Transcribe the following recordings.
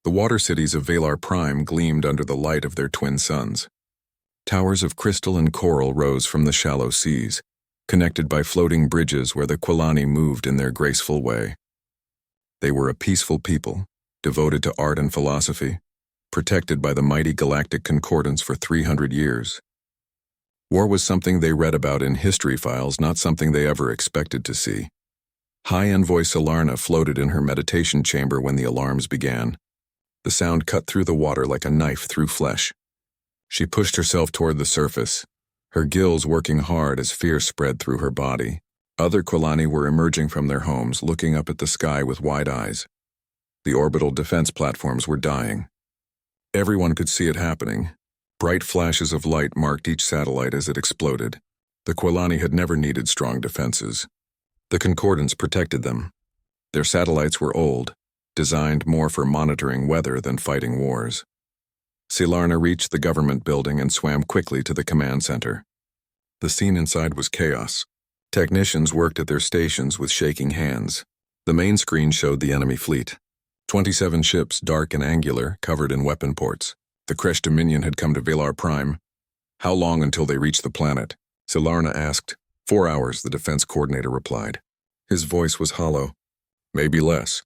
The water cities of Valar Prime gleamed under the light of their twin suns. Towers of crystal and coral rose from the shallow seas, connected by floating bridges where the Quilani moved in their graceful way. They were a peaceful people, devoted to art and philosophy, protected by the mighty Galactic Concordance for 300 years. War was something they read about in history files, not something they ever expected to see. High Envoy Solarna floated in her meditation chamber when the alarms began. The sound cut through the water like a knife through flesh. She pushed herself toward the surface, her gills working hard as fear spread through her body. Other Quilani were emerging from their homes, looking up at the sky with wide eyes. The orbital defense platforms were dying. Everyone could see it happening. Bright flashes of light marked each satellite as it exploded. The Quilani had never needed strong defenses. The Concordance protected them. Their satellites were old, designed more for monitoring weather than fighting wars. Solarna reached the government building and swam quickly to the command center. The scene inside was chaos. Technicians worked at their stations with shaking hands. The main screen showed the enemy fleet. 27 ships, dark and angular, covered in weapon ports. The Kresh Dominion had come to Valar Prime. How long until they reached the planet? Solarna asked. 4 hours, the defense coordinator replied. His voice was hollow. Maybe less.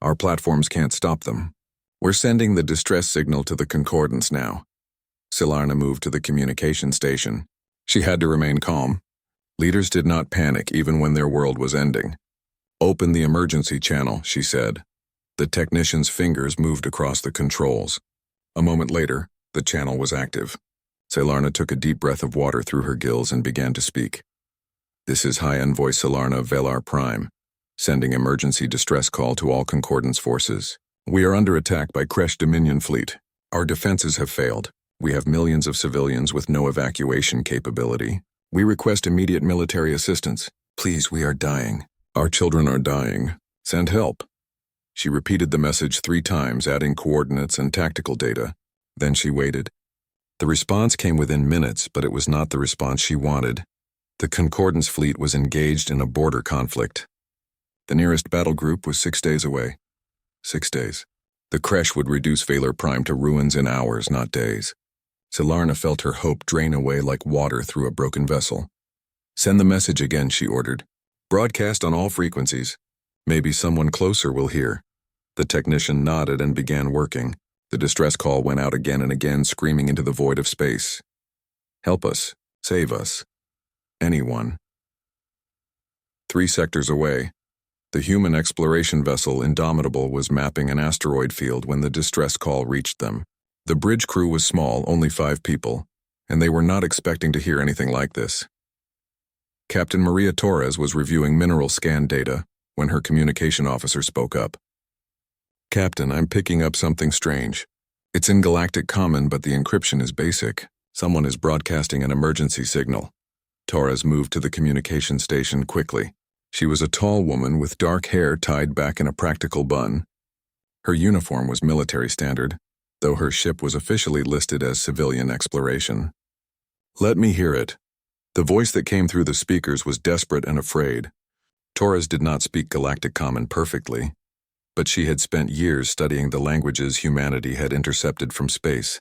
Our platforms can't stop them. We're sending the distress signal to the Concordance now. Solarna moved to the communication station. She had to remain calm. Leaders did not panic even when their world was ending. Open the emergency channel, she said. The technician's fingers moved across the controls. A moment later, the channel was active. Solarna took a deep breath of water through her gills and began to speak. This is High Envoy Solarna of Valar Prime, sending emergency distress call to all Concordance forces. We are under attack by Kresh Dominion fleet. Our defenses have failed. We have millions of civilians with no evacuation capability. We request immediate military assistance. Please, we are dying. Our children are dying. Send help. She repeated the message 3 times, adding coordinates and tactical data. Then she waited. The response came within minutes, but it was not the response she wanted. The Concordance fleet was engaged in a border conflict. The nearest battle group was 6 days away. 6 days. The Kresh would reduce Valar Prime to ruins in hours, not days. Solarna felt her hope drain away like water through a broken vessel. Send the message again, she ordered. Broadcast on all frequencies. Maybe someone closer will hear. The technician nodded and began working. The distress call went out again and again, screaming into the void of space. Help us. Save us. Anyone. 3 sectors away, the human exploration vessel Indomitable was mapping an asteroid field when the distress call reached them. The bridge crew was small, only 5 people, and they were not expecting to hear anything like this. Captain Maria Torres was reviewing mineral scan data when her communication officer spoke up. Captain, I'm picking up something strange. It's in Galactic Common, but the encryption is basic. Someone is broadcasting an emergency signal. Torres moved to the communication station quickly. She was a tall woman with dark hair tied back in a practical bun. Her uniform was military standard, though her ship was officially listed as civilian exploration. Let me hear it. The voice that came through the speakers was desperate and afraid. Torres did not speak Galactic Common perfectly, but she had spent years studying the languages humanity had intercepted from space.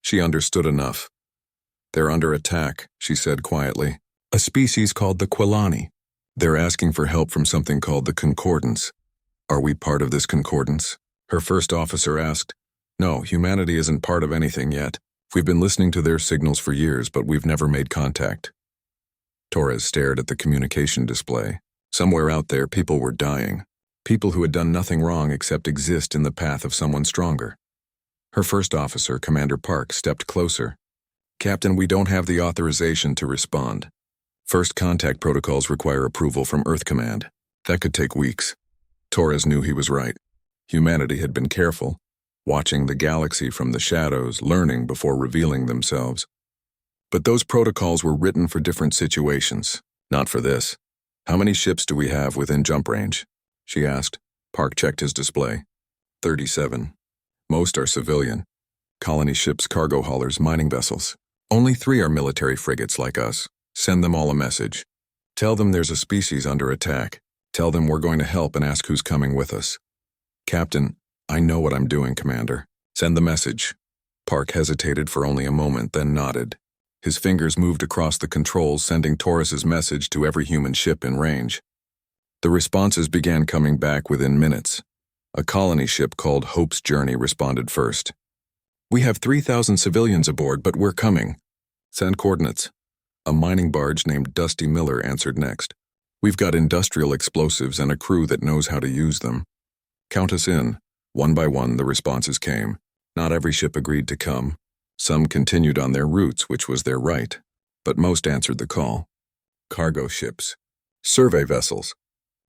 She understood enough. They're under attack, she said quietly. A species called the Quilani. They're asking for help from something called the Concordance. Are we part of this Concordance? Her first officer asked. No, humanity isn't part of anything yet. We've been listening to their signals for years, but we've never made contact. Torres stared at the communication display. Somewhere out there, people were dying. People who had done nothing wrong except exist in the path of someone stronger. Her first officer, Commander Park, stepped closer. Captain, we don't have the authorization to respond. First contact protocols require approval from Earth Command. That could take weeks. Torres knew he was right. Humanity had been careful, watching the galaxy from the shadows, learning before revealing themselves. But those protocols were written for different situations, not for this. How many ships do we have within jump range? She asked. Park checked his display. 37. Most are civilian. Colony ships, cargo haulers, mining vessels. Only 3 are military frigates like us. Send them all a message. Tell them there's a species under attack. Tell them we're going to help and ask who's coming with us. Captain, I know what I'm doing, Commander. Send the message. Park hesitated for only a moment, then nodded. His fingers moved across the controls, sending Taurus's message to every human ship in range. The responses began coming back within minutes. A colony ship called Hope's Journey responded first. We have 3,000 civilians aboard, but we're coming. Send coordinates. A mining barge named Dusty Miller answered next. We've got industrial explosives and a crew that knows how to use them. Count us in. One by one, the responses came. Not every ship agreed to come. Some continued on their routes, which was their right, but most answered the call. Cargo ships, survey vessels,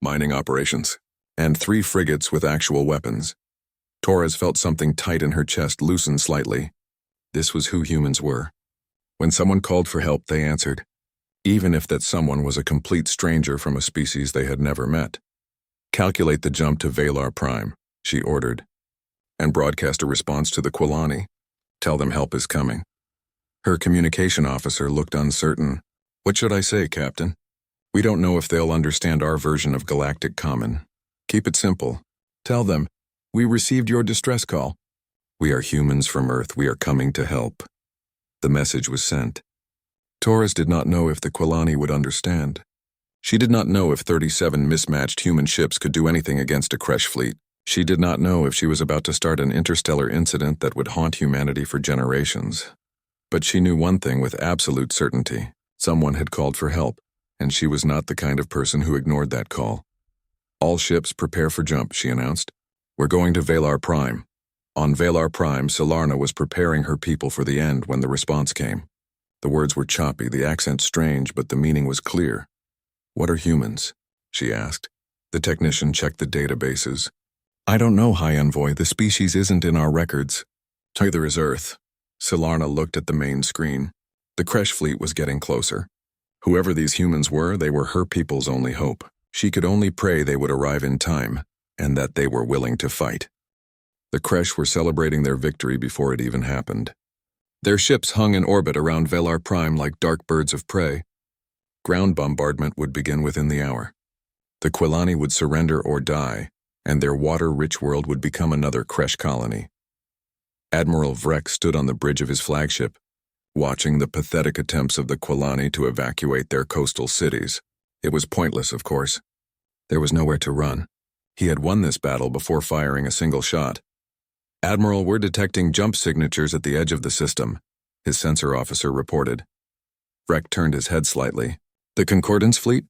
mining operations, and 3 frigates with actual weapons. Torres felt something tight in her chest loosen slightly. This was who humans were. When someone called for help, they answered, even if that someone was a complete stranger from a species they had never met. Calculate the jump to Valar Prime, she ordered, and broadcast a response to the Quilani. Tell them help is coming. Her communication officer looked uncertain. What should I say, Captain? We don't know if they'll understand our version of Galactic Common. Keep it simple. Tell them, we received your distress call. We are humans from Earth. We are coming to help. The message was sent. Torres did not know if the Quilani would understand. She did not know if 37 mismatched human ships could do anything against a Kresh fleet. She did not know if she was about to start an interstellar incident that would haunt humanity for generations. But she knew one thing with absolute certainty. Someone had called for help, and she was not the kind of person who ignored that call. All ships prepare for jump, she announced. We're going to Valar Prime. On Valar Prime, Solarna was preparing her people for the end when the response came. The words were choppy, the accent strange, but the meaning was clear. What are humans? She asked. The technician checked the databases. I don't know, High Envoy. The species isn't in our records. Neither is Earth. Solarna looked at the main screen. The Kresh fleet was getting closer. Whoever these humans were, they were her people's only hope. She could only pray they would arrive in time, and that they were willing to fight. The Kresh were celebrating their victory before it even happened. Their ships hung in orbit around Valar Prime like dark birds of prey. Ground bombardment would begin within the hour. The Quilani would surrender or die, and their water-rich world would become another Kresh colony. Admiral Vrek stood on the bridge of his flagship, watching the pathetic attempts of the Quilani to evacuate their coastal cities. It was pointless, of course. There was nowhere to run. He had won this battle before firing a single shot. Admiral, we're detecting jump signatures at the edge of the system, his sensor officer reported. Vrek turned his head slightly. The Concordance fleet?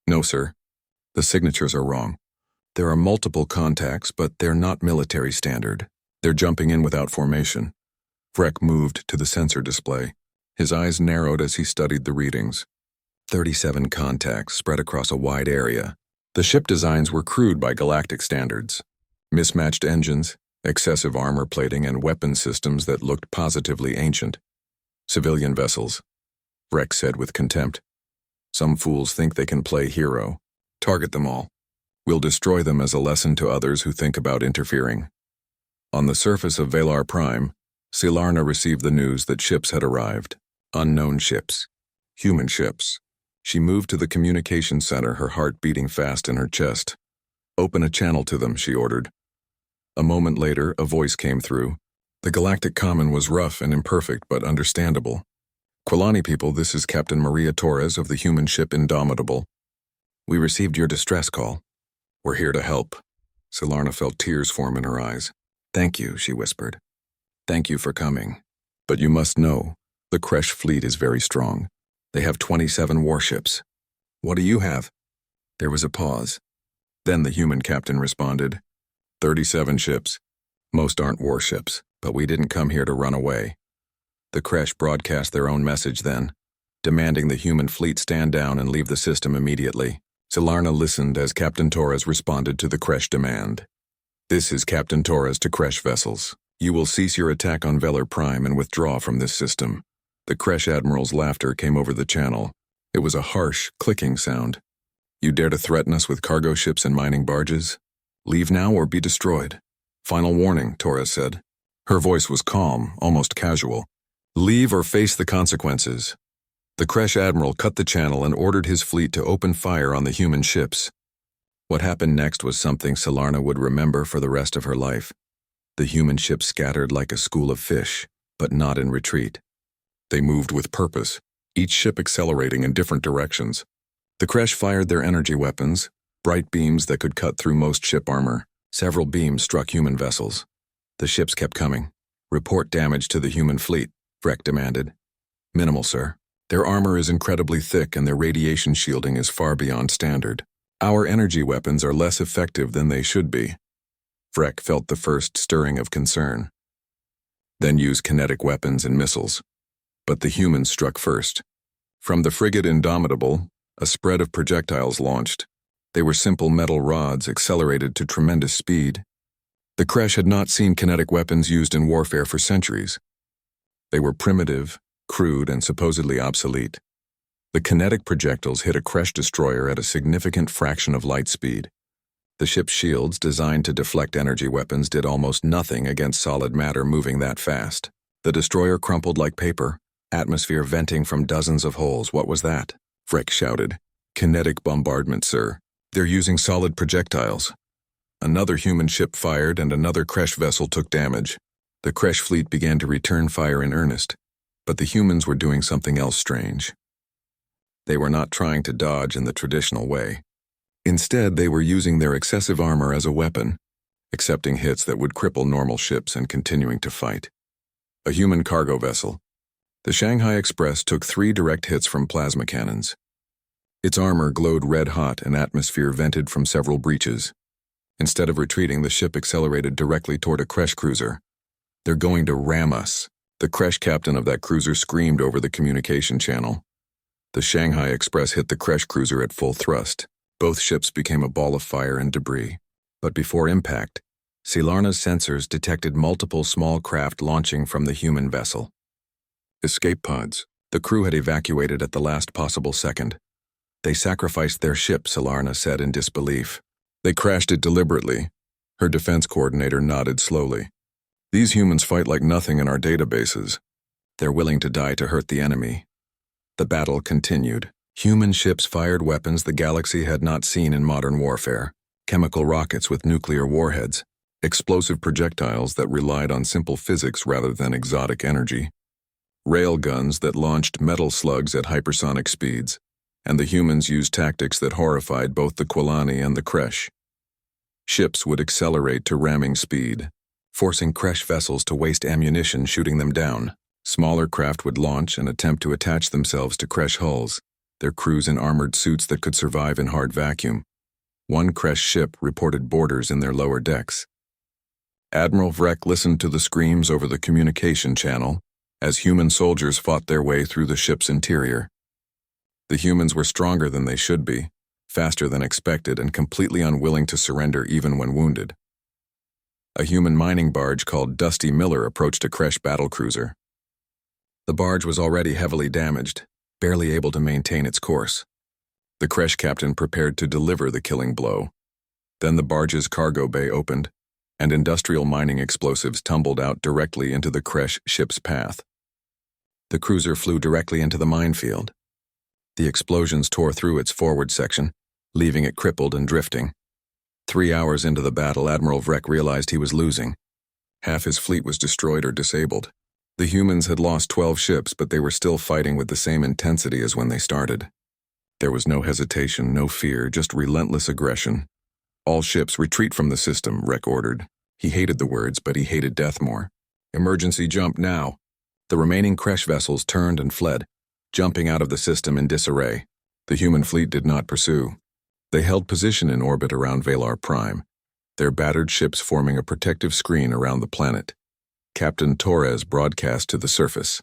No, sir. The signatures are wrong. There are multiple contacts, but they're not military standard. They're jumping in without formation. Vrek moved to the sensor display. His eyes narrowed as he studied the readings. 37 contacts spread across a wide area. The ship designs were crude by galactic standards. Mismatched engines, excessive armor plating, and weapon systems that looked positively ancient. Civilian vessels, Vrek said with contempt. Some fools think they can play hero. Target them all. We'll destroy them as a lesson to others who think about interfering. On the surface of Valar Prime, Solarna received the news that ships had arrived. Unknown ships. Human ships. She moved to the communication center, her heart beating fast in her chest. Open a channel to them, she ordered. A moment later, a voice came through. The Galactic Common was rough and imperfect, but understandable. Quilani people, this is Captain Maria Torres of the human ship Indomitable. We received your distress call. We're here to help. Solarna felt tears form in her eyes. Thank you, she whispered. Thank you for coming. But you must know, the Kresh fleet is very strong. They have 27 warships. What do you have? There was a pause. Then the human captain responded, 37 ships. Most aren't warships, but we didn't come here to run away. The Kresh broadcast their own message then, demanding the human fleet stand down and leave the system immediately. Solarna listened as Captain Torres responded to the Kresh demand. This is Captain Torres to Kresh vessels. You will cease your attack on Valar Prime and withdraw from this system. The Kresh admiral's laughter came over the channel. It was a harsh, clicking sound. You dare to threaten us with cargo ships and mining barges? Leave now or be destroyed. Final warning, Torres said. Her voice was calm, almost casual. Leave or face the consequences. The Kresh admiral cut the channel and ordered his fleet to open fire on the human ships. What happened next was something Solarna would remember for the rest of her life. The human ship scattered like a school of fish, but not in retreat. They moved with purpose, each ship accelerating in different directions. The Kresh fired their energy weapons, bright beams that could cut through most ship armor. Several beams struck human vessels. The ships kept coming. "Report damage to the human fleet," Vrek demanded. "Minimal, sir. Their armor is incredibly thick and their radiation shielding is far beyond standard. Our energy weapons are less effective than they should be." Vrek felt the first stirring of concern. Then used kinetic weapons and missiles. But the humans struck first. From the frigate Indomitable, a spread of projectiles launched. They were simple metal rods accelerated to tremendous speed. The Kresh had not seen kinetic weapons used in warfare for centuries. They were primitive, crude, and supposedly obsolete. The kinetic projectiles hit a Kresh destroyer at a significant fraction of light speed. The ship's shields, designed to deflect energy weapons, did almost nothing against solid matter moving that fast. The destroyer crumpled like paper, atmosphere venting from dozens of holes. "What was that?" Vrek shouted. "Kinetic bombardment, sir. They're using solid projectiles." Another human ship fired and another Kresh vessel took damage. The Kresh fleet began to return fire in earnest, but the humans were doing something else strange. They were not trying to dodge in the traditional way. Instead, they were using their excessive armor as a weapon, accepting hits that would cripple normal ships and continuing to fight. A human cargo vessel. The Shanghai Express took 3 direct hits from plasma cannons. Its armor glowed red-hot and atmosphere vented from several breaches. Instead of retreating, the ship accelerated directly toward a Kresh cruiser. "They're going to ram us," the Kresh captain of that cruiser screamed over the communication channel. The Shanghai Express hit the Kresh cruiser at full thrust. Both ships became a ball of fire and debris. But before impact, Solarna's sensors detected multiple small craft launching from the human vessel. Escape pods. The crew had evacuated at the last possible second. "They sacrificed their ship," Solarna said in disbelief. "They crashed it deliberately." Her defense coordinator nodded slowly. "These humans fight like nothing in our databases. They're willing to die to hurt the enemy." The battle continued. Human ships fired weapons the galaxy had not seen in modern warfare. Chemical rockets with nuclear warheads. Explosive projectiles that relied on simple physics rather than exotic energy. Rail guns that launched metal slugs at hypersonic speeds. And the humans used tactics that horrified both the Quilani and the Kresh. Ships would accelerate to ramming speed, forcing Kresh vessels to waste ammunition shooting them down. Smaller craft would launch and attempt to attach themselves to Kresh hulls, their crews in armored suits that could survive in hard vacuum. One Kresh ship reported boarders in their lower decks. Admiral Vrek listened to the screams over the communication channel as human soldiers fought their way through the ship's interior. The humans were stronger than they should be, faster than expected, and completely unwilling to surrender even when wounded. A human mining barge called Dusty Miller approached a Kresh battlecruiser. The barge was already heavily damaged, barely able to maintain its course. The Kresh captain prepared to deliver the killing blow. Then the barge's cargo bay opened, and industrial mining explosives tumbled out directly into the Kresh ship's path. The cruiser flew directly into the minefield. The explosions tore through its forward section, leaving it crippled and drifting. 3 hours into the battle, Admiral Vrek realized he was losing. Half his fleet was destroyed or disabled. The humans had lost 12 ships, but they were still fighting with the same intensity as when they started. There was no hesitation, no fear, just relentless aggression. "All ships retreat from the system," Vrek ordered. He hated the words, but he hated death more. "Emergency jump now." The remaining Kresh vessels turned and fled, jumping out of the system in disarray. The human fleet did not pursue. They held position in orbit around Valar Prime, their battered ships forming a protective screen around the planet. Captain Torres broadcast to the surface.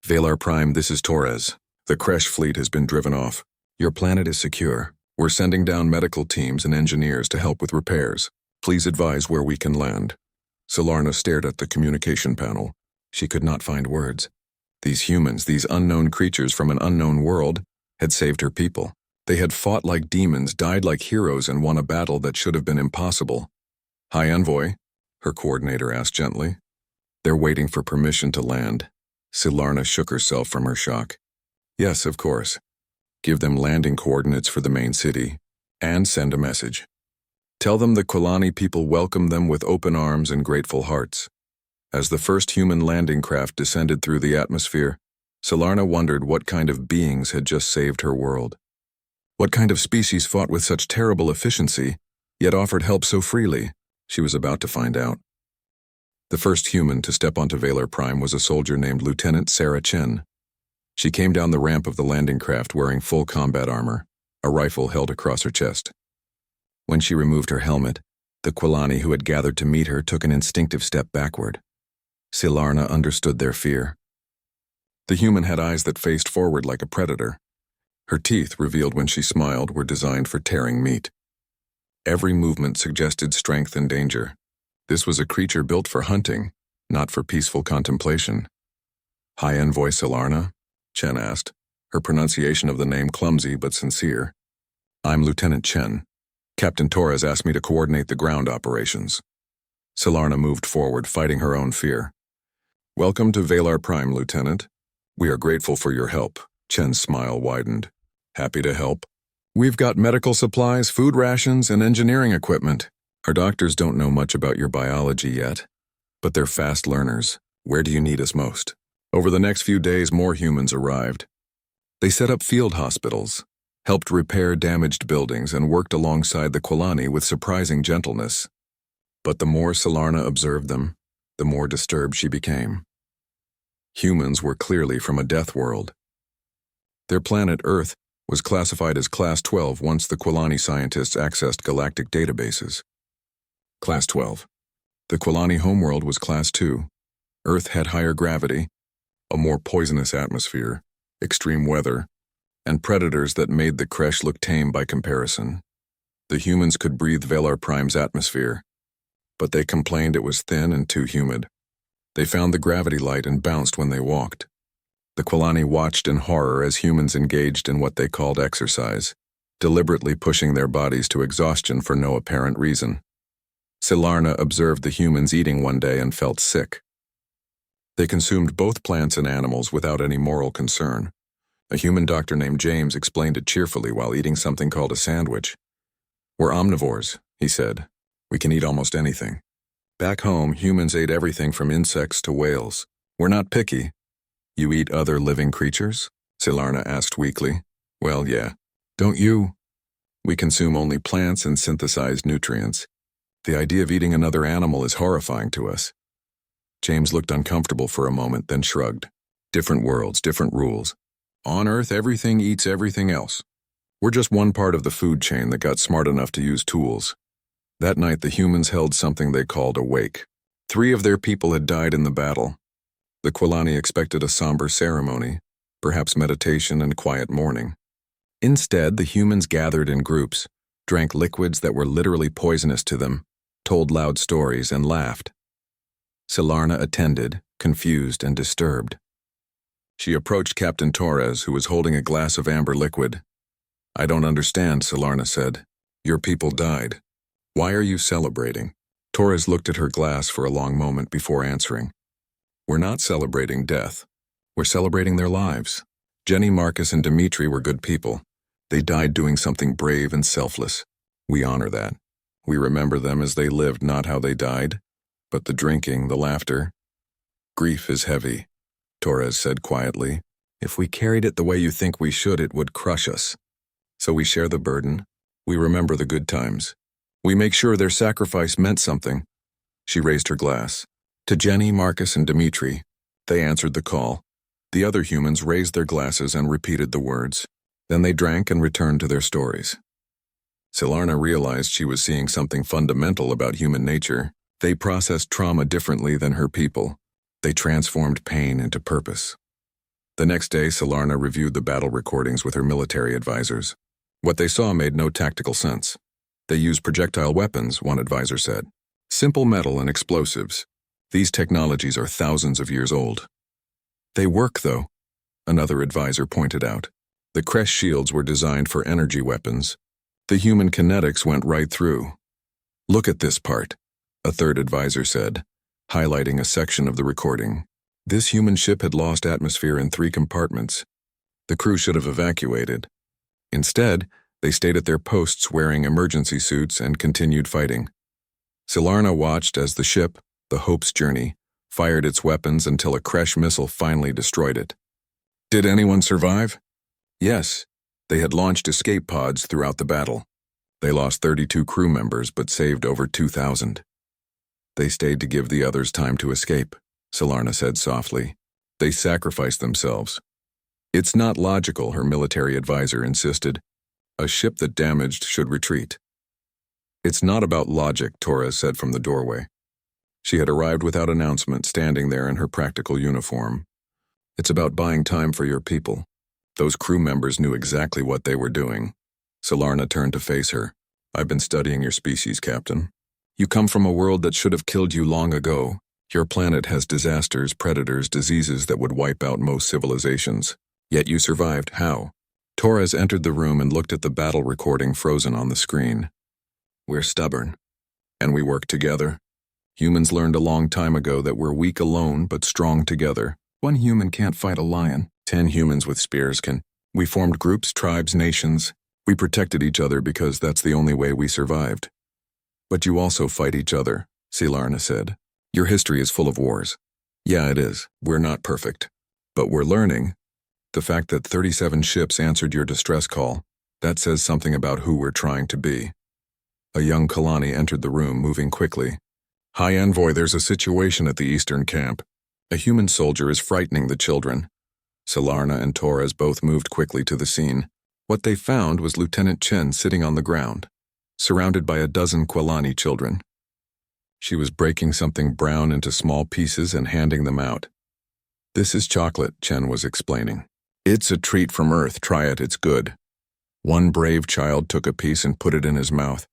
"Valar Prime, this is Torres. The Kresh fleet has been driven off. Your planet is secure. We're sending down medical teams and engineers to help with repairs. Please advise where we can land." Solarna stared at the communication panel. She could not find words. These humans, these unknown creatures from an unknown world, had saved her people. They had fought like demons, died like heroes, and won a battle that should have been impossible. "High Envoy?" her coordinator asked gently. "They're waiting for permission to land." Solarna shook herself from her shock. "Yes, of course. Give them landing coordinates for the main city. And send a message. Tell them the Quilani people welcome them with open arms and grateful hearts. As the first human landing craft descended through the atmosphere, Solarna wondered what kind of beings had just saved her world. What kind of species fought with such terrible efficiency, yet offered help so freely? She was about to find out. The first human to step onto Valor Prime was a soldier named Lieutenant Sarah Chen. She came down the ramp of the landing craft wearing full combat armor, a rifle held across her chest. When she removed her helmet, the Quilani who had gathered to meet her took an instinctive step backward. Solarna understood their fear. The human had eyes that faced forward like a predator. Her teeth, revealed when she smiled, were designed for tearing meat. Every movement suggested strength and danger. This was a creature built for hunting, not for peaceful contemplation. "High Envoy Solarna?" Chen asked, her pronunciation of the name clumsy but sincere. "I'm Lieutenant Chen. Captain Torres asked me to coordinate the ground operations." Solarna moved forward, fighting her own fear. "Welcome to Valar Prime, Lieutenant. We are grateful for your help." Chen's smile widened. "Happy to help. We've got medical supplies, food rations, and engineering equipment. Our doctors don't know much about your biology yet, but they're fast learners. Where do you need us most?" Over the next few days, more humans arrived. They set up field hospitals, helped repair damaged buildings, and worked alongside the Quilani with surprising gentleness. But the more Solarna observed them, the more disturbed she became. Humans were clearly from a death world. Their planet, Earth, was classified as Class 12 once the Quilani scientists accessed galactic databases. Class 12. The Quilani homeworld was Class 2. Earth had higher gravity, a more poisonous atmosphere, extreme weather, and predators that made the Kresh look tame by comparison. The humans could breathe Valar Prime's atmosphere, but they complained it was thin and too humid. They found the gravity light and bounced when they walked. The Quilani watched in horror as humans engaged in what they called exercise, deliberately pushing their bodies to exhaustion for no apparent reason. Solarna observed the humans eating one day and felt sick. They consumed both plants and animals without any moral concern. A human doctor named James explained it cheerfully while eating something called a sandwich. "We're omnivores," he said. "We can eat almost anything. Back home, humans ate everything from insects to whales. We're not picky." "You eat other living creatures?" Solarna asked weakly. "Well, yeah. Don't you?" "We consume only plants and synthesized nutrients. The idea of eating another animal is horrifying to us." James looked uncomfortable for a moment, then shrugged. "Different worlds, different rules. On Earth, everything eats everything else. We're just one part of the food chain that got smart enough to use tools." That night, the humans held something they called a wake. 3 of their people had died in the battle. The Quilani expected a somber ceremony, perhaps meditation and quiet mourning. Instead, the humans gathered in groups, drank liquids that were literally poisonous to them, told loud stories, and laughed. Solarna attended, confused and disturbed. She approached Captain Torres, who was holding a glass of amber liquid. "I don't understand," Solarna said. "Your people died. Why are you celebrating?" Torres looked at her glass for a long moment before answering. "We're not celebrating death. We're celebrating their lives. Jenny, Marcus, and Dimitri were good people. They died doing something brave and selfless. We honor that. We remember them as they lived, not how they died. But the drinking, the laughter. Grief is heavy," Torres said quietly. "If we carried it the way you think we should, it would crush us. So we share the burden. We remember the good times. We make sure their sacrifice meant something." She raised her glass. To Jenny, Marcus, and Dimitri. They answered the call. The other humans raised their glasses and repeated the words. Then they drank and returned to their stories. Solarna realized she was seeing something fundamental about human nature. They processed trauma differently than her people. They transformed pain into purpose. The next day, Solarna reviewed the battle recordings with her military advisors. What they saw made no tactical sense. They used projectile weapons, one advisor said. Simple metal and explosives. These technologies are thousands of years old. They work, though, another advisor pointed out. The Kresh shields were designed for energy weapons. The human kinetics went right through. Look at this part, a third advisor said, highlighting a section of the recording. This human ship had lost atmosphere in 3 compartments. The crew should have evacuated. Instead, They stayed at their posts wearing emergency suits and continued fighting. Silarna watched as the ship, the Hope's Journey, fired its weapons until a Kresh missile finally destroyed it. Did anyone survive? Yes. They had launched escape pods throughout the battle. They lost 32 crew members but saved over 2,000. They stayed to give the others time to escape, Silarna said softly. They sacrificed themselves. It's not logical, her military advisor insisted. A ship that damaged should retreat. It's not about logic, Torres said from the doorway. She had arrived without announcement, standing there in her practical uniform. It's about buying time for your people. Those crew members knew exactly what they were doing. Silarna turned to face her. I've been studying your species, Captain. You come from a world that should have killed you long ago. Your planet has disasters, predators, diseases that would wipe out most civilizations. Yet you survived. How? Torres entered the room and looked at the battle recording frozen on the screen. We're stubborn. And we work together. Humans learned a long time ago that we're weak alone but strong together. One human can't fight a lion. 10 humans with spears can. We formed groups, tribes, nations. We protected each other because that's the only way we survived. But you also fight each other, Silarna said. Your history is full of wars. Yeah, it is. We're not perfect. But we're learning. The fact that 37 ships answered your distress call, that says something about who we're trying to be. A young Kalani entered the room, moving quickly. High Envoy, there's a situation at the eastern camp. A human soldier is frightening the children. Silarna and Torres both moved quickly to the scene. What they found was Lieutenant Chen sitting on the ground, surrounded by a dozen Kwalani children. She was breaking something brown into small pieces and handing them out. This is chocolate, Chen was explaining. It's a treat from Earth, try it, it's good. One brave child took a piece and put it in his mouth.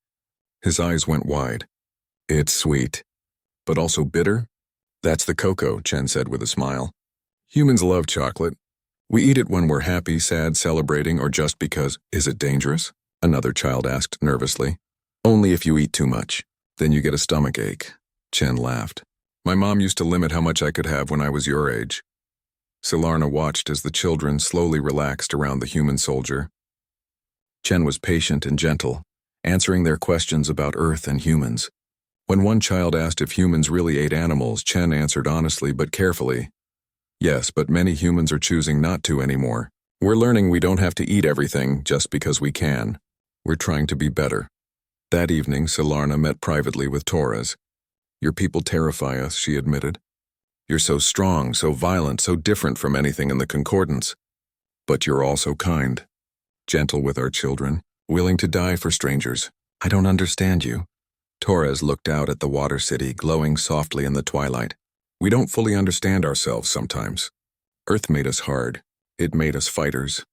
His eyes went wide. It's sweet. But also bitter? That's the cocoa, Chen said with a smile. Humans love chocolate. We eat it when we're happy, sad, celebrating, or just because. Is it dangerous? Another child asked nervously. Only if you eat too much. Then you get a stomach ache. Chen laughed. My mom used to limit how much I could have when I was your age. Silarna watched as the children slowly relaxed around the human soldier. Chen was patient and gentle, answering their questions about Earth and humans. When one child asked if humans really ate animals, Chen answered honestly but carefully. Yes, but many humans are choosing not to anymore. We're learning we don't have to eat everything just because we can. We're trying to be better. That evening, Silarna met privately with Torres. Your people terrify us, she admitted. You're so strong, so violent, so different from anything in the Concordance. But you're also kind. Gentle with our children, willing to die for strangers. I don't understand you. Torres looked out at the water city glowing softly in the twilight. We don't fully understand ourselves sometimes. Earth made us hard. It made us fighters.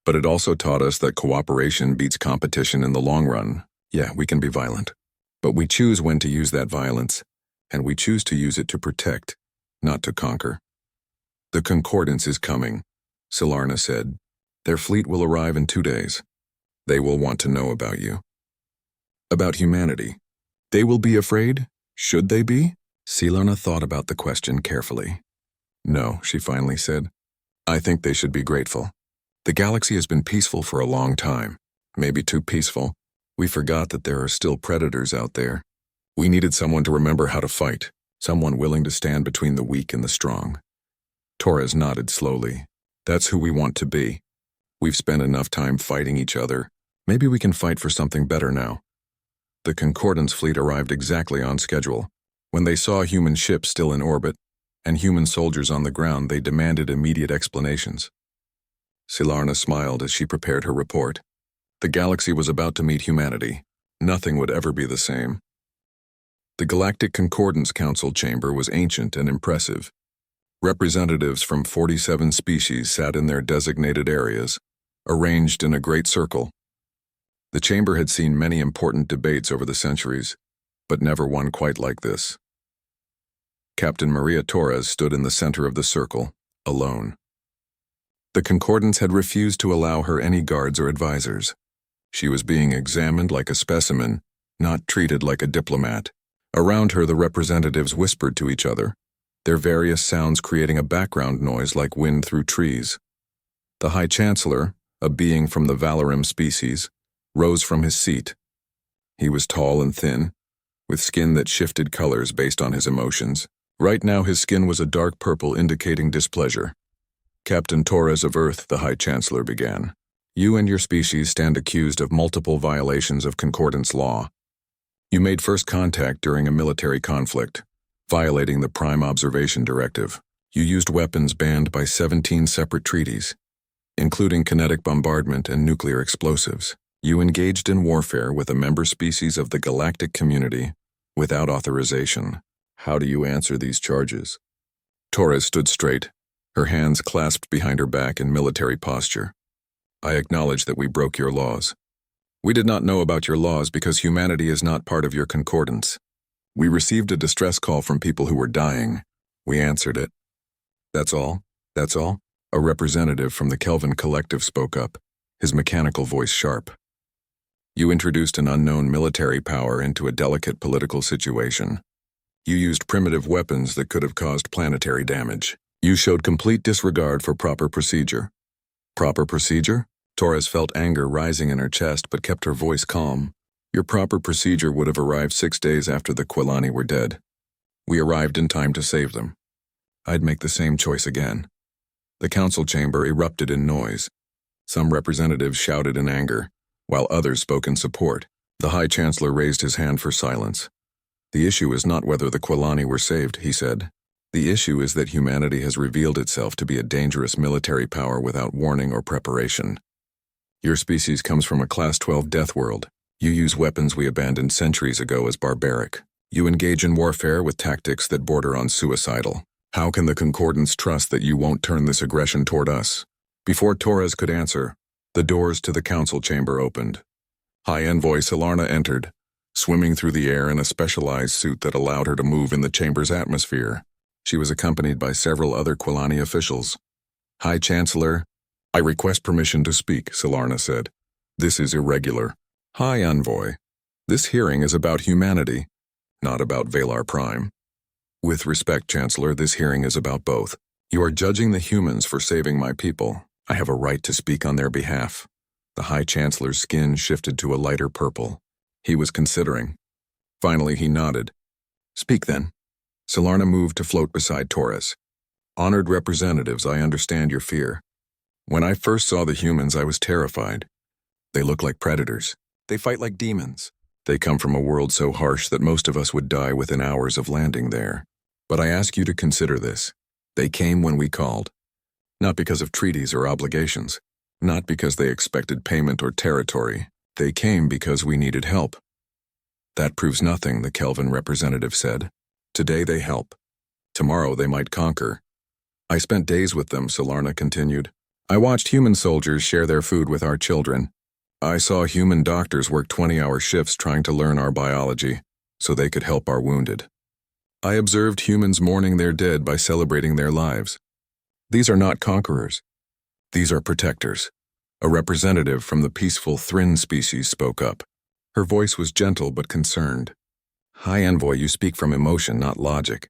But it also taught us that cooperation beats competition in the long run. Yeah, we can be violent. But we choose when to use that violence, and we choose to use it to protect, not to conquer. The Concordance is coming, Silarna said. Their fleet will arrive in 2 days. They will want to know about you. About humanity. They will be afraid? Should they be? Silarna thought about the question carefully. No, she finally said. I think they should be grateful. The galaxy has been peaceful for a long time. Maybe too peaceful. We forgot that there are still predators out there. We needed someone to remember how to fight, someone willing to stand between the weak and the strong. Torres nodded slowly. That's who we want to be. We've spent enough time fighting each other. Maybe we can fight for something better now. The Concordance fleet arrived exactly on schedule. When they saw human ships still in orbit and human soldiers on the ground, they demanded immediate explanations. Silarna smiled as she prepared her report. The galaxy was about to meet humanity. Nothing would ever be the same. The Galactic Concordance Council chamber was ancient and impressive. Representatives from 47 species sat in their designated areas, arranged in a great circle. The chamber had seen many important debates over the centuries, but never one quite like this. Captain Maria Torres stood in the center of the circle, alone. The Concordance had refused to allow her any guards or advisors. She was being examined like a specimen, not treated like a diplomat. Around her, the representatives whispered to each other, their various sounds creating a background noise like wind through trees. The High Chancellor, a being from the Valorum species, rose from his seat. He was tall and thin, with skin that shifted colors based on his emotions. Right now his skin was a dark purple indicating displeasure. Captain Torres of Earth, the High Chancellor began. You and your species stand accused of multiple violations of Concordance law. You made first contact during a military conflict, violating the Prime Observation Directive. You used weapons banned by 17 separate treaties, including kinetic bombardment and nuclear explosives. You engaged in warfare with a member species of the galactic community without authorization. How do you answer these charges? Torres stood straight, her hands clasped behind her back in military posture. I acknowledge that we broke your laws. We did not know about your laws because humanity is not part of your concordance. We received a distress call from people who were dying. We answered it. That's all? That's all? A representative from the Kelvin Collective spoke up, his mechanical voice sharp. You introduced an unknown military power into a delicate political situation. You used primitive weapons that could have caused planetary damage. You showed complete disregard for proper procedure. Proper procedure? Torres felt anger rising in her chest but kept her voice calm. Your proper procedure would have arrived 6 days after the Quilani were dead. We arrived in time to save them. I'd make the same choice again. The council chamber erupted in noise. Some representatives shouted in anger, while others spoke in support. The High Chancellor raised his hand for silence. The issue is not whether the Quilani were saved, he said. The issue is that humanity has revealed itself to be a dangerous military power without warning or preparation. Your species comes from a Class 12 death world. You use weapons we abandoned centuries ago as barbaric. You engage in warfare with tactics that border on suicidal. How can the Concordance trust that you won't turn this aggression toward us? Before Torres could answer, the doors to the council chamber opened. High Envoy Solarna entered, swimming through the air in a specialized suit that allowed her to move in the chamber's atmosphere. She was accompanied by several other Quilani officials. High Chancellor, I request permission to speak, Solarna said. This is irregular. High Envoy, this hearing is about humanity, not about Valar Prime. With respect, Chancellor, this hearing is about both. You are judging the humans for saving my people. I have a right to speak on their behalf. The High Chancellor's skin shifted to a lighter purple. He was considering. Finally, he nodded. Speak then. Solarna moved to float beside Torres. Honored representatives, I understand your fear. When I first saw the humans, I was terrified. They look like predators. They fight like demons. They come from a world so harsh that most of us would die within hours of landing there. But I ask you to consider this. They came when we called. Not because of treaties or obligations. Not because they expected payment or territory. They came because we needed help. That proves nothing, the Kelvin representative said. Today they help. Tomorrow they might conquer. I spent days with them, Solarna continued. I watched human soldiers share their food with our children. I saw human doctors work 20-hour shifts trying to learn our biology, so they could help our wounded. I observed humans mourning their dead by celebrating their lives. These are not conquerors. These are protectors. A representative from the peaceful Thryn species spoke up. Her voice was gentle but concerned. High Envoy, you speak from emotion, not logic.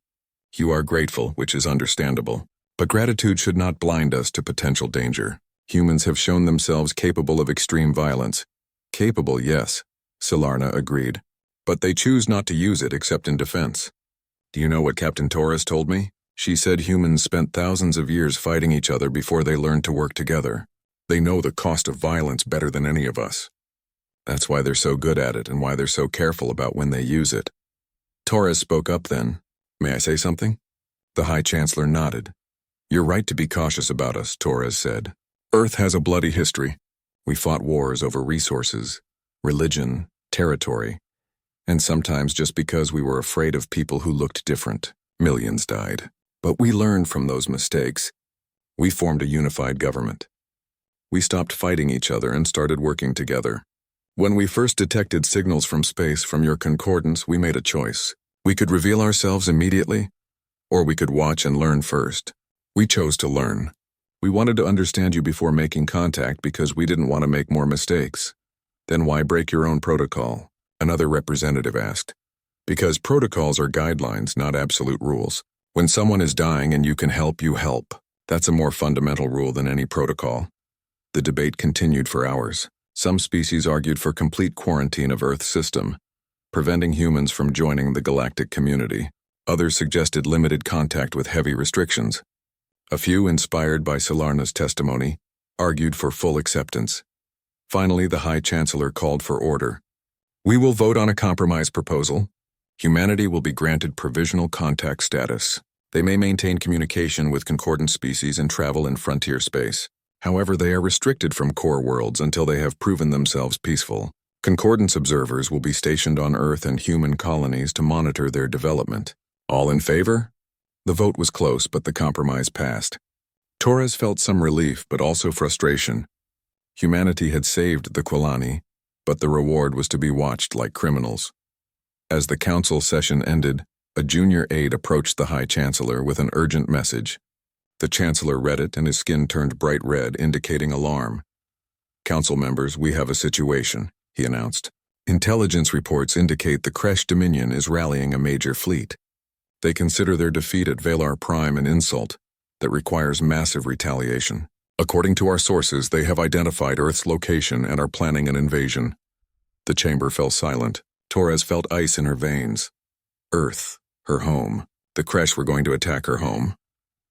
You are grateful, which is understandable. But gratitude should not blind us to potential danger. Humans have shown themselves capable of extreme violence. Capable, yes, Solarna agreed. But they choose not to use it except in defense. Do you know what Captain Torres told me? She said humans spent thousands of years fighting each other before they learned to work together. They know the cost of violence better than any of us. That's why they're so good at it and why they're so careful about when they use it. Torres spoke up then. May I say something? The High Chancellor nodded. You're right to be cautious about us, Torres said. Earth has a bloody history. We fought wars over resources, religion, territory, and sometimes just because we were afraid of people who looked different. Millions died. But we learned from those mistakes. We formed a unified government. We stopped fighting each other and started working together. When we first detected signals from space from your concordance, we made a choice. We could reveal ourselves immediately, or we could watch and learn first. We chose to learn. We wanted to understand you before making contact because we didn't want to make more mistakes. Then why break your own protocol? Another representative asked. Because protocols are guidelines, not absolute rules. When someone is dying and you can help, you help. That's a more fundamental rule than any protocol. The debate continued for hours. Some species argued for complete quarantine of Earth's system, preventing humans from joining the galactic community. Others suggested limited contact with heavy restrictions. A few, inspired by Solarna's testimony, argued for full acceptance. Finally, the High Chancellor called for order. We will vote on a compromise proposal. Humanity will be granted provisional contact status. They may maintain communication with concordant species and travel in frontier space. However, they are restricted from core worlds until they have proven themselves peaceful. Concordance observers will be stationed on Earth and human colonies to monitor their development. All in favor? The vote was close, but the compromise passed. Torres felt some relief, but also frustration. Humanity had saved the Quilani, but the reward was to be watched like criminals. As the council session ended, a junior aide approached the High Chancellor with an urgent message. The Chancellor read it, and his skin turned bright red, indicating alarm. Council members, we have a situation, he announced. Intelligence reports indicate the Kresh Dominion is rallying a major fleet. They consider their defeat at Valar Prime an insult that requires massive retaliation. According to our sources, they have identified Earth's location and are planning an invasion. The chamber fell silent. Torres felt ice in her veins. Earth, her home. The Kresh were going to attack her home.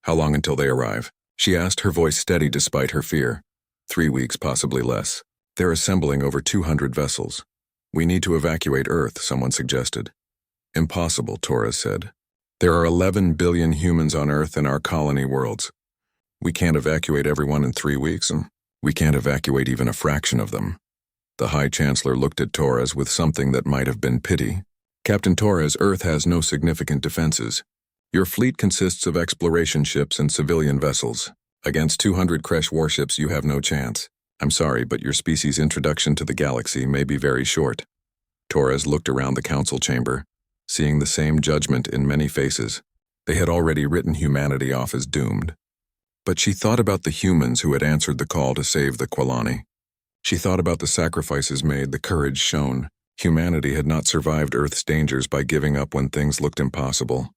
How long until they arrive? She asked, her voice steady despite her fear. 3 weeks, possibly less. They're assembling over 200 vessels. We need to evacuate Earth, someone suggested. Impossible, Torres said. There are 11 billion humans on Earth and our colony worlds. We can't evacuate everyone in 3 weeks, and we can't evacuate even a fraction of them. The High Chancellor looked at Torres with something that might have been pity. Captain Torres, Earth has no significant defenses. Your fleet consists of exploration ships and civilian vessels. Against 200 Kresh warships, you have no chance. I'm sorry, but your species' introduction to the galaxy may be very short. Torres looked around the council chamber, seeing the same judgment in many faces. They had already written humanity off as doomed. But she thought about the humans who had answered the call to save the Quilani. She thought about the sacrifices made, the courage shown. Humanity had not survived Earth's dangers by giving up when things looked impossible.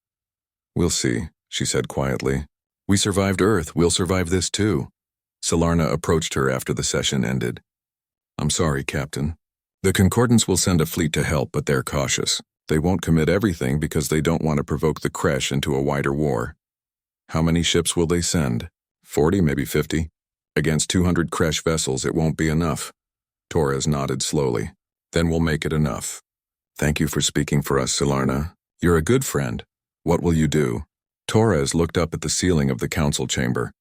We'll see, she said quietly. We survived Earth, we'll survive this too. Solarna approached her after the session ended. I'm sorry, Captain. The Concordance will send a fleet to help, but they're cautious. They won't commit everything because they don't want to provoke the Kresh into a wider war. How many ships will they send? 40, maybe 50? Against 200 Kresh vessels, it won't be enough. Torres nodded slowly. Then we'll make it enough. Thank you for speaking for us, Solarna. You're a good friend. What will you do? Torres looked up at the ceiling of the council chamber,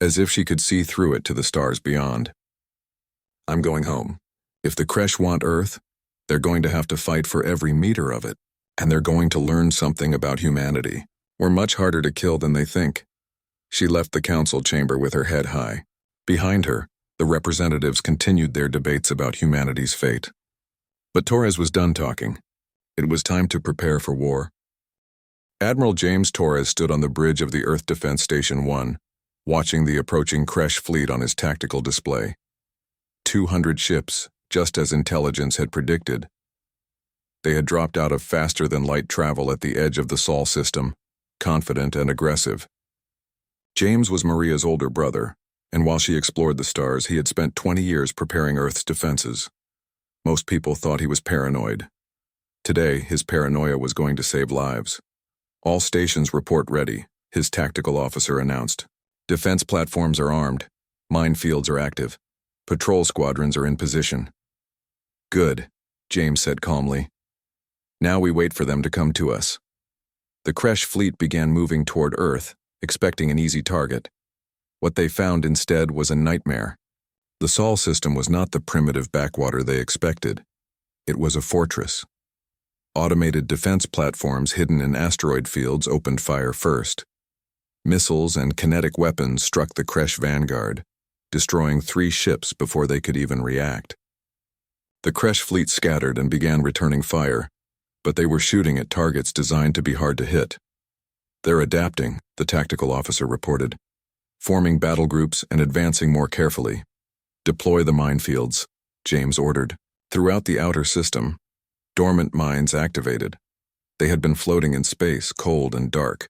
as if she could see through it to the stars beyond. I'm going home. If the Kresh want Earth, they're going to have to fight for every meter of it, and they're going to learn something about humanity. We're much harder to kill than they think. She left the council chamber with her head high. Behind her, the representatives continued their debates about humanity's fate. But Torres was done talking. It was time to prepare for war. Admiral James Torres stood on the bridge of the Earth Defense Station 1, watching the approaching Kresh fleet on his tactical display. 200 ships, just as intelligence had predicted. They had dropped out of faster-than-light travel at the edge of the Sol system, confident and aggressive. James was Maria's older brother, and while she explored the stars, he had spent 20 years preparing Earth's defenses. Most people thought he was paranoid. Today, his paranoia was going to save lives. All stations report ready, his tactical officer announced. Defense platforms are armed. Minefields are active. Patrol squadrons are in position. Good, James said calmly. Now we wait for them to come to us. The Kresh fleet began moving toward Earth, expecting an easy target. What they found instead was a nightmare. The Sol system was not the primitive backwater they expected. It was a fortress. Automated defense platforms hidden in asteroid fields opened fire first. Missiles and kinetic weapons struck the Kresh vanguard, destroying 3 ships before they could even react. The Kresh fleet scattered and began returning fire, but they were shooting at targets designed to be hard to hit. They're adapting, the tactical officer reported, forming battle groups and advancing more carefully. Deploy the minefields, James ordered. Throughout the outer system, dormant mines activated. They had been floating in space, cold and dark,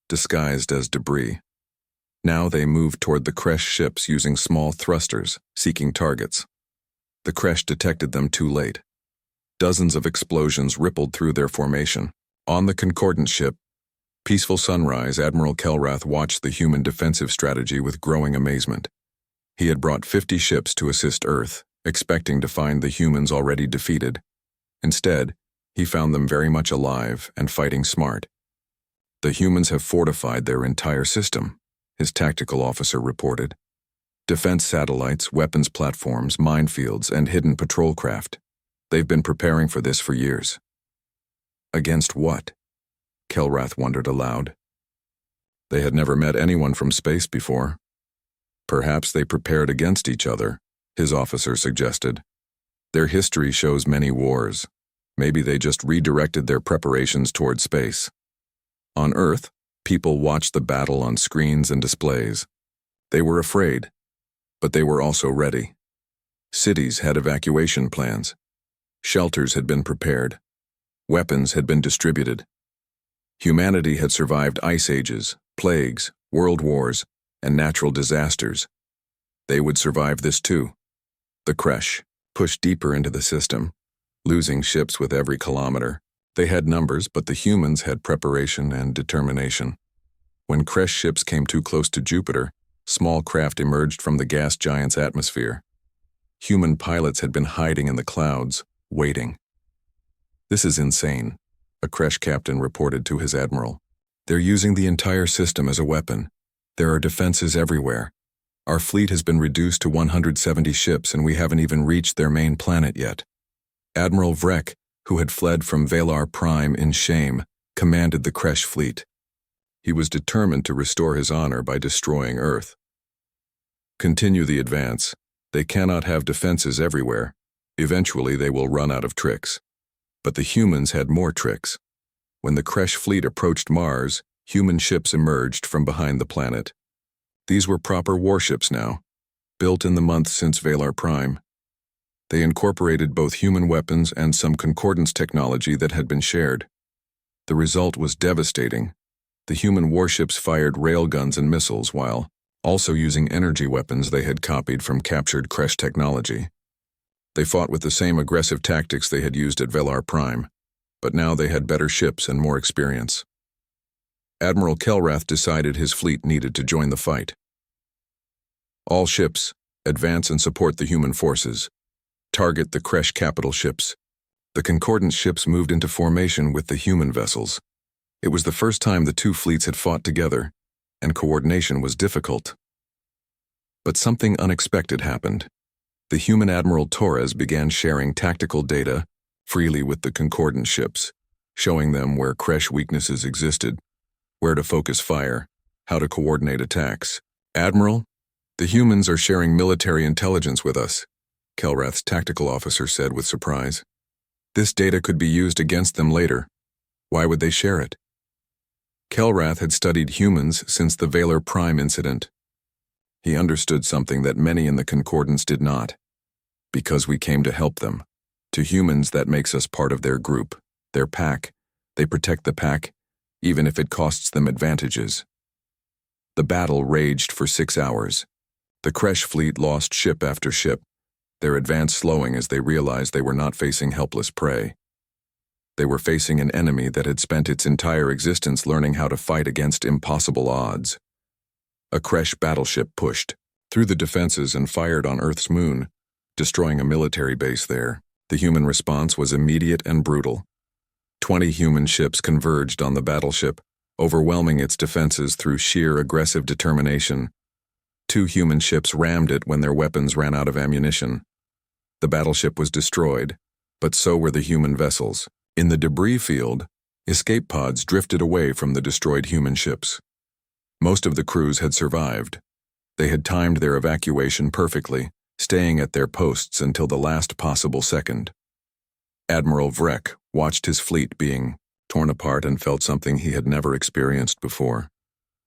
disguised as debris. Now they moved toward the Kresh ships using small thrusters, seeking targets. The crash detected them too late. Dozens of explosions rippled through their formation. On the Concordant ship, Peaceful Sunrise, Admiral Kelrath watched the human defensive strategy with growing amazement. He had brought 50 ships to assist Earth, expecting to find the humans already defeated. Instead, he found them very much alive and fighting smart. The humans have fortified their entire system, his tactical officer reported. Defense satellites, weapons platforms, minefields, and hidden patrol craft. They've been preparing for this for years. Against what? Kelrath wondered aloud. They had never met anyone from space before. Perhaps they prepared against each other, his officer suggested. Their history shows many wars. Maybe they just redirected their preparations toward space. On Earth, people watched the battle on screens and displays. They were afraid, but they were also ready. Cities had evacuation plans. Shelters had been prepared. Weapons had been distributed. Humanity had survived ice ages, plagues, world wars, and natural disasters. They would survive this too. The Kresh pushed deeper into the system, losing ships with every kilometer. They had numbers, but the humans had preparation and determination. When Kresh ships came too close to Jupiter, small craft emerged from the gas giant's atmosphere. Human pilots had been hiding in the clouds, waiting. This is insane, a Kresh captain reported to his admiral. They're using the entire system as a weapon. There are defenses everywhere. Our fleet has been reduced to 170 ships and we haven't even reached their main planet yet. Admiral Vrek, who had fled from Valar Prime in shame, commanded the Kresh fleet. He was determined to restore his honor by destroying Earth. Continue the advance. They cannot have defenses everywhere. Eventually they will run out of tricks. But the humans had more tricks. When the Kresh fleet approached Mars, human ships emerged from behind the planet. These were proper warships now, built in the month since Valar Prime. They incorporated both human weapons and some concordance technology that had been shared. The result was devastating. The human warships fired railguns and missiles while also using energy weapons they had copied from captured Kresh technology. They fought with the same aggressive tactics they had used at Valar Prime, but now they had better ships and more experience. Admiral Kelrath decided his fleet needed to join the fight. All ships, advance and support the human forces. Target the Kresh capital ships. The Concordant ships moved into formation with the human vessels. It was the first time the two fleets had fought together, and coordination was difficult. But something unexpected happened. The human Admiral Torres began sharing tactical data freely with the Concordant ships, showing them where Kresh weaknesses existed, where to focus fire, how to coordinate attacks. Admiral, the humans are sharing military intelligence with us, Kelrath's tactical officer said with surprise. This data could be used against them later. Why would they share it? Kelrath had studied humans since the Valar Prime incident. He understood something that many in the Concordance did not. Because we came to help them. To humans, that makes us part of their group, their pack. They protect the pack, even if it costs them advantages. The battle raged for 6 hours. The Kresh fleet lost ship after ship, their advance slowing as they realized they were not facing helpless prey. They were facing an enemy that had spent its entire existence learning how to fight against impossible odds. A Kresh battleship pushed through the defenses and fired on Earth's moon, destroying a military base there. The human response was immediate and brutal. 20 human ships converged on the battleship, overwhelming its defenses through sheer aggressive determination. 2 human ships rammed it when their weapons ran out of ammunition. The battleship was destroyed, but so were the human vessels. In the debris field, escape pods drifted away from the destroyed human ships. Most of the crews had survived. They had timed their evacuation perfectly, staying at their posts until the last possible second. Admiral Vrek watched his fleet being torn apart and felt something he had never experienced before.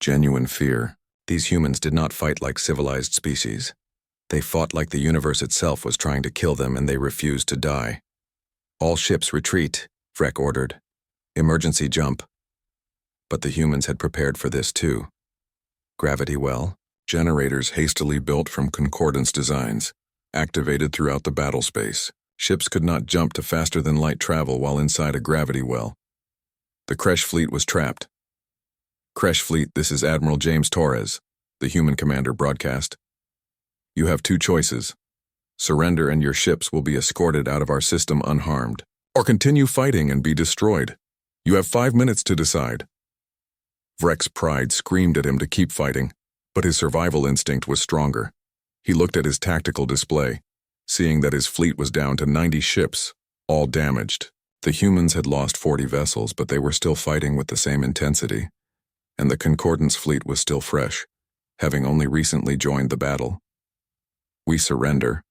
Genuine fear. These humans did not fight like civilized species. They fought like the universe itself was trying to kill them, and they refused to die. All ships retreat, Vrek ordered. Emergency jump. But the humans had prepared for this too. Gravity well, generators hastily built from concordance designs. activated throughout the battle space. Ships could not jump to faster-than-light travel while inside a gravity well. The Kresh fleet was trapped. Kresh fleet, this is Admiral James Torres, the human commander broadcast. You have two choices. Surrender and your ships will be escorted out of our system unharmed, or continue fighting and be destroyed. You have 5 minutes to decide. Vrek's pride screamed at him to keep fighting, but his survival instinct was stronger. He looked at his tactical display, seeing that his fleet was down to 90 ships, all damaged. The humans had lost 40 vessels, but they were still fighting with the same intensity, and the Concordance fleet was still fresh, having only recently joined the battle. We surrender,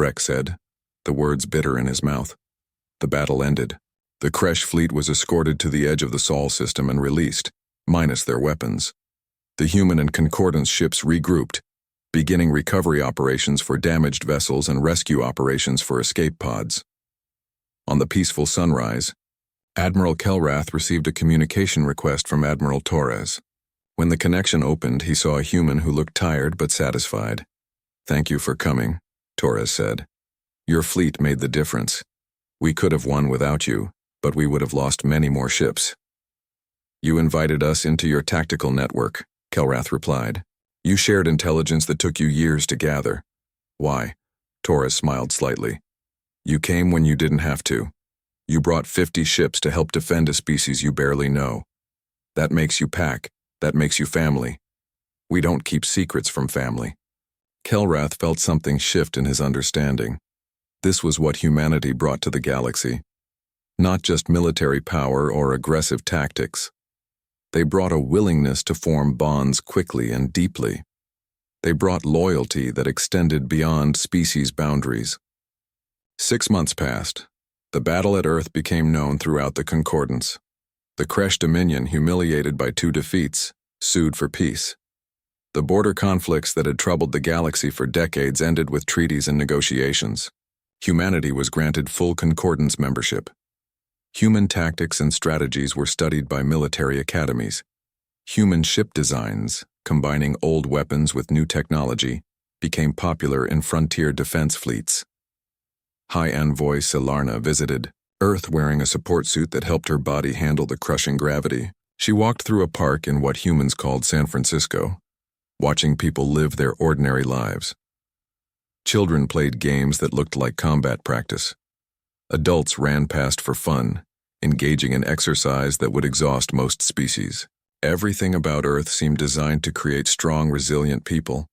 Vrek said, the words bitter in his mouth. The battle ended. The Kresh fleet was escorted to the edge of the Sol system and released, minus their weapons. The human and Concordance ships regrouped, beginning recovery operations for damaged vessels and rescue operations for escape pods. On the peaceful sunrise, Admiral Kelrath received a communication request from Admiral Torres. When the connection opened, he saw a human who looked tired but satisfied. "Thank you for coming," Torres said. "Your fleet made the difference. We could have won without you, but we would have lost many more ships." "You invited us into your tactical network," Kelrath replied. "You shared intelligence that took you years to gather." "Why?" Torres smiled slightly. "You came when you didn't have to. You brought 50 ships to help defend a species you barely know. That makes you pack. That makes you family. We don't keep secrets from family." Kelrath felt something shift in his understanding. This was what humanity brought to the galaxy. Not just military power or aggressive tactics. They brought a willingness to form bonds quickly and deeply. They brought loyalty that extended beyond species boundaries. 6 months passed. The battle at Earth became known throughout the Concordance. The Kresh Dominion, humiliated by 2 defeats, sued for peace. The border conflicts that had troubled the galaxy for decades ended with treaties and negotiations. Humanity was granted full Concordance membership. Human tactics and strategies were studied by military academies. Human ship designs, combining old weapons with new technology, became popular in frontier defense fleets. High Envoy Selarna visited Earth wearing a support suit that helped her body handle the crushing gravity. She walked through a park in what humans called San Francisco, watching people live their ordinary lives. Children played games that looked like combat practice. Adults ran past for fun, engaging in exercise that would exhaust most species. Everything about Earth seemed designed to create strong, resilient people.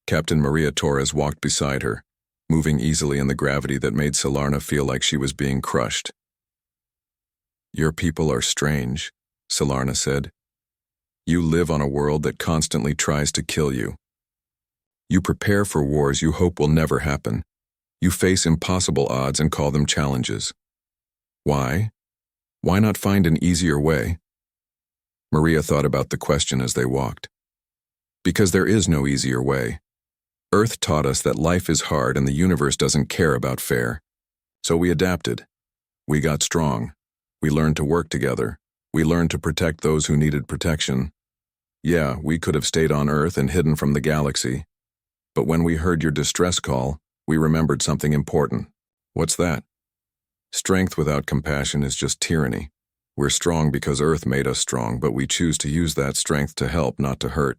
Captain Maria Torres walked beside her, moving easily in the gravity that made Selarna feel like she was being crushed. "Your people are strange," Selarna said. "You live on a world that constantly tries to kill you. You prepare for wars you hope will never happen. You face impossible odds and call them challenges. Why? Why not find an easier way?" Maria thought about the question as they walked. "Because there is no easier way. Earth taught us that life is hard and the universe doesn't care about fair. So we adapted. We got strong. We learned to work together. We learned to protect those who needed protection. Yeah, we could have stayed on Earth and hidden from the galaxy. But when we heard your distress call, we remembered something important." "What's that?" "Strength without compassion is just tyranny. We're strong because Earth made us strong, but we choose to use that strength to help, not to hurt.